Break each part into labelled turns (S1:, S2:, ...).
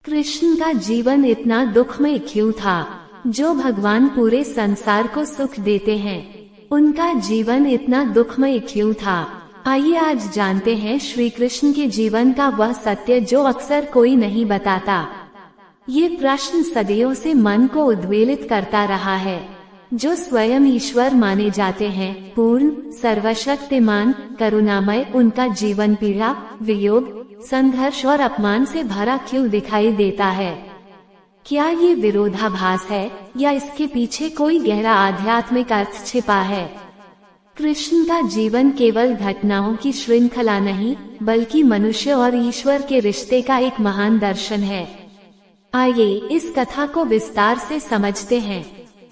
S1: कृष्ण का जीवन इतना दुखमय क्यों था? जो भगवान पूरे संसार को सुख देते हैं, उनका जीवन इतना दुखमय क्यों था? आइए आज जानते हैं श्री कृष्ण के जीवन का वह सत्य जो अक्सर कोई नहीं बताता। ये प्रश्न सदियों से मन को उद्वेलित करता रहा है। जो स्वयं ईश्वर माने जाते हैं, पूर्ण, सर्वशक्तिमान, करुणामय, उनका जीवन पीड़ा, वियोग, संघर्ष और अपमान से भरा क्यों दिखाई देता है? क्या ये विरोधाभास है या इसके पीछे कोई गहरा आध्यात्मिक अर्थ छिपा है? कृष्ण का जीवन केवल घटनाओं की श्रृंखला नहीं, बल्कि मनुष्य और ईश्वर के रिश्ते का एक महान दर्शन है। आइए इस कथा को विस्तार से समझते हैं।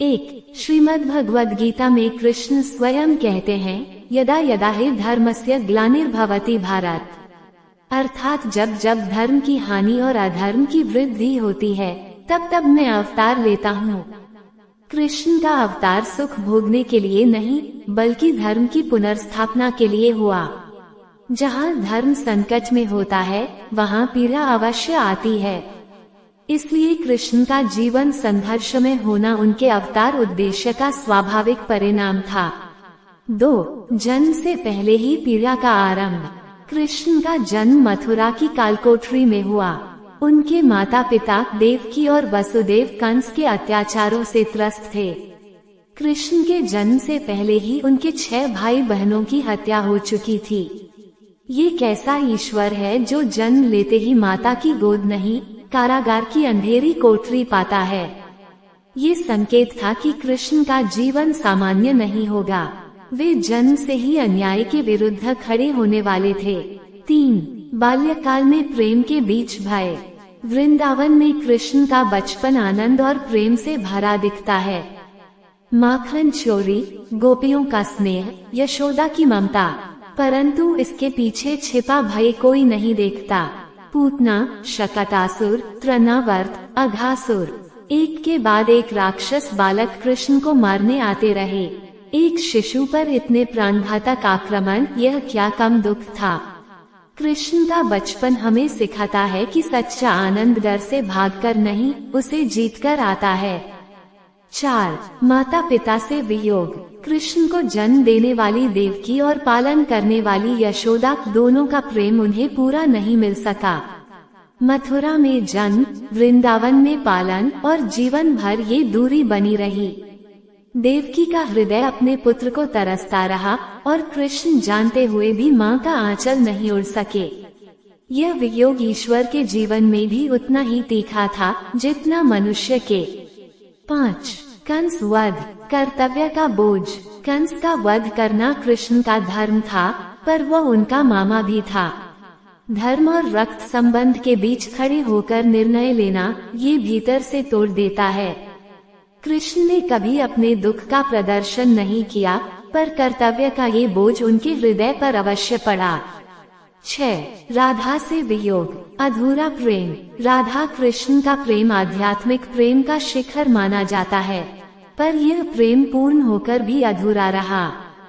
S1: 1. श्रीमद् भगवद गीता में कृष्ण स्वयं कहते हैं, यदा यदा हि धर्मस्य ग्लानिर्भवति भारत, अर्थात जब जब धर्म की हानि और अधर्म की वृद्धि होती है, तब तब मैं अवतार लेता हूँ। कृष्ण का अवतार सुख भोगने के लिए नहीं, बल्कि धर्म की पुनर्स्थापना के लिए हुआ। जहाँ धर्म संकट में होता है, वहाँ पीड़ा अवश्य आती है। इसलिए कृष्ण का जीवन संघर्ष में होना उनके अवतार उद्देश्य का स्वाभाविक परिणाम था। 2. जन्म से पहले ही पीड़ा का आरंभ। कृष्ण का जन्म मथुरा की कालकोठरी में हुआ। उनके माता पिता देवकी और वसुदेव कंस के अत्याचारों से त्रस्त थे। कृष्ण के जन्म से पहले ही उनके 6 भाई बहनों की हत्या हो चुकी थी। ये कैसा ईश्वर है जो जन्म लेते ही माता की गोद नहीं, कारागार की अंधेरी कोठरी पाता है? ये संकेत था कि कृष्ण का जीवन सामान्य नहीं होगा। वे जन्म से ही अन्याय के विरुद्ध खड़े होने वाले थे। 3. बाल्यकाल में प्रेम के बीच भय। वृंदावन में कृष्ण का बचपन आनंद और प्रेम से भरा दिखता है। माखन चोरी, गोपियों का स्नेह, यशोदा की ममता, परंतु इसके पीछे छिपा भय कोई नहीं देखता। पूतना, शकटासुर, तृणावर्त, अघासुर, एक के बाद एक राक्षस बालक कृष्ण को मारने आते रहे। एक शिशु पर इतने प्राणघातक आक्रमण, यह क्या कम दुख था? कृष्ण का बचपन हमें सिखाता है कि सच्चा आनंद डर से भागकर नहीं, उसे जीतकर आता है। 4. माता पिता से वियोग। कृष्ण को जन्म देने वाली देवकी और पालन करने वाली यशोदा, दोनों का प्रेम उन्हें पूरा नहीं मिल सका। मथुरा में जन्म, वृंदावन में पालन और जीवन भर ये दूरी बनी रही। देवकी का हृदय अपने पुत्र को तरसता रहा और कृष्ण जानते हुए भी मां का आंचल नहीं उड़ सके। यह वियोग ईश्वर के जीवन में भी उतना ही तीखा था जितना मनुष्य के। 5. कंस वध, कर्तव्य का बोझ। कंस का वध करना कृष्ण का धर्म था, पर वह उनका मामा भी था। धर्म और रक्त संबंध के बीच खड़े होकर निर्णय लेना, ये भीतर से तोड़ देता है। कृष्ण ने कभी अपने दुख का प्रदर्शन नहीं किया, पर कर्तव्य का ये बोझ उनके हृदय पर अवश्य पड़ा। 6. राधा से वियोग, अधूरा प्रेम। राधा कृष्ण का प्रेम आध्यात्मिक प्रेम का शिखर माना जाता है, पर यह प्रेम पूर्ण होकर भी अधूरा रहा।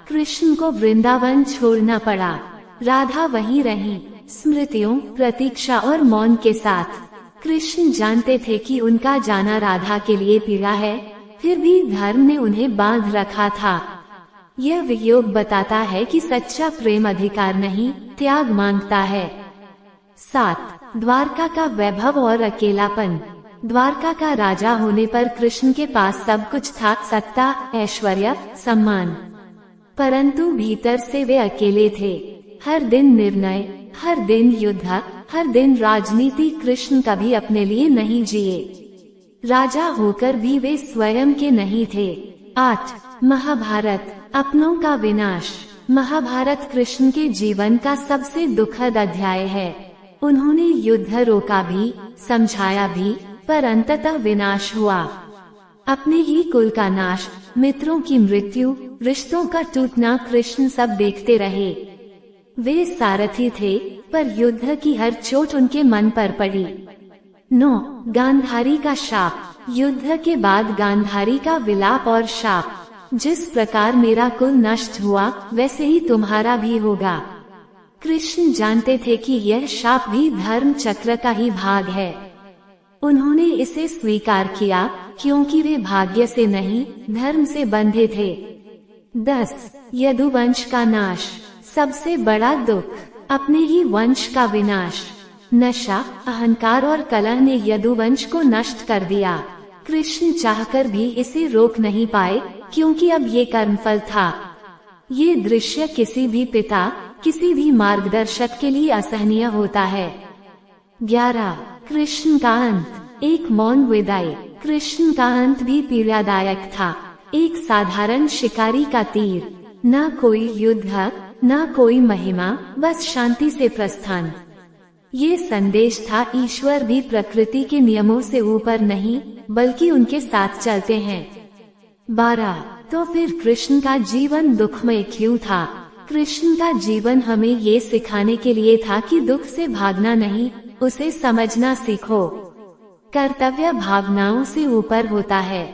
S1: कृष्ण को वृंदावन छोड़ना पड़ा। राधा वहीं रही, स्मृतियों, प्रतीक्षा और मौन के साथ। कृष्ण जानते थे कि उनका जाना राधा के लिए पीड़ा है, फिर भी धर्म ने उन्हें बांध रखा था। यह वियोग बताता है कि सच्चा प्रेम अधिकार नहीं, त्याग मांगता है। 7. द्वारका का वैभव और अकेलापन। द्वारका का राजा होने पर कृष्ण के पास सब कुछ था, सत्ता, ऐश्वर्य, सम्मान, परंतु भीतर से वे अकेले थे। हर दिन निर्णय, हर दिन युद्ध, हर दिन राजनीति। कृष्ण कभी अपने लिए नहीं जिए। राजा होकर भी वे स्वयं के नहीं थे। 8. महाभारत, अपनों का विनाश। महाभारत कृष्ण के जीवन का सबसे दुखद अध्याय है। उन्होंने युद्ध रोका भी, समझाया भी, पर अंततः विनाश हुआ। अपने ही कुल का नाश, मित्रों की मृत्यु, रिश्तों का टूटना कृष्ण सब देखते रहे। वे सारथी थे, पर युद्ध की हर चोट उनके मन पर पड़ी। 9. गांधारी का शाप। युद्ध के बाद गांधारी का विलाप और शाप। जिस प्रकार मेरा कुल नष्ट हुआ, वैसे ही तुम्हारा भी होगा। कृष्ण जानते थे कि यह शाप भी धर्म चक्र का ही भाग है। उन्होंने इसे स्वीकार किया क्योंकि वे भाग्य से नहीं धर्म से बंधे थे। 10. यदुवंश का नाश। सबसे बड़ा दुख अपने ही वंश का विनाश। नशा, अहंकार और कलह ने यदुवंश को नष्ट कर दिया। कृष्ण चाहकर भी इसे रोक नहीं पाए क्योंकि अब ये कर्मफल था। ये दृश्य किसी भी पिता, किसी भी मार्गदर्शक के लिए असहनीय होता है। 11. कृष्ण का अंत। एक मौन विदाई। कृष्ण का अंत भी पीड़ादायक था। एक साधारण शिकारी का तीर, न कोई युद्ध, न कोई महिमा, बस शांति से प्रस्थान। ये संदेश था ईश्वर भी प्रकृति के नियमों से ऊपर नहीं बल्कि उनके साथ चलते हैं। 12. तो फिर कृष्ण का जीवन दुखमय क्यों था? कृष्ण का जीवन हमें ये सिखाने के लिए था कि दुख से भागना नहीं, उसे समझना सीखो। कर्तव्य भावनाओं से ऊपर होता है।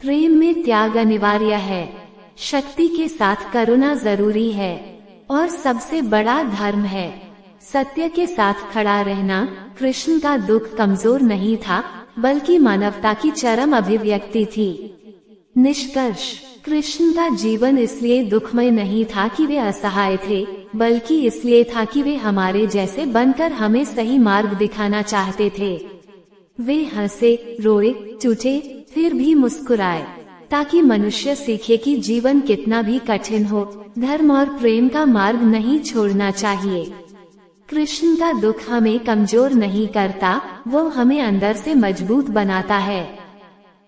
S1: प्रेम में त्याग अनिवार्य है। शक्ति के साथ करुणा जरूरी है और सबसे बड़ा धर्म है सत्य के साथ खड़ा रहना। कृष्ण का दुख कमजोर नहीं था बल्कि मानवता की चरम अभिव्यक्ति थी। निष्कर्ष, कृष्ण का जीवन इसलिए दुखमय नहीं था कि वे असहाय थे, बल्कि इसलिए था कि वे हमारे जैसे बनकर हमें सही मार्ग दिखाना चाहते थे। वे हंसे, रोए, टूटे, फिर भी मुस्कुराए, ताकि मनुष्य सीखे कि जीवन कितना भी कठिन हो, धर्म और प्रेम का मार्ग नहीं छोड़ना चाहिए। कृष्ण का दुख हमें कमजोर नहीं करता, वो हमें अंदर से मजबूत बनाता है।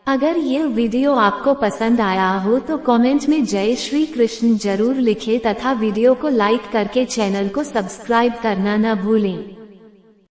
S1: अगर ये वीडियो आपको पसंद आया हो तो कमेंट में जय श्री कृष्ण जरूर लिखें तथा वीडियो को लाइक करके चैनल को सब्सक्राइब करना न भूलें।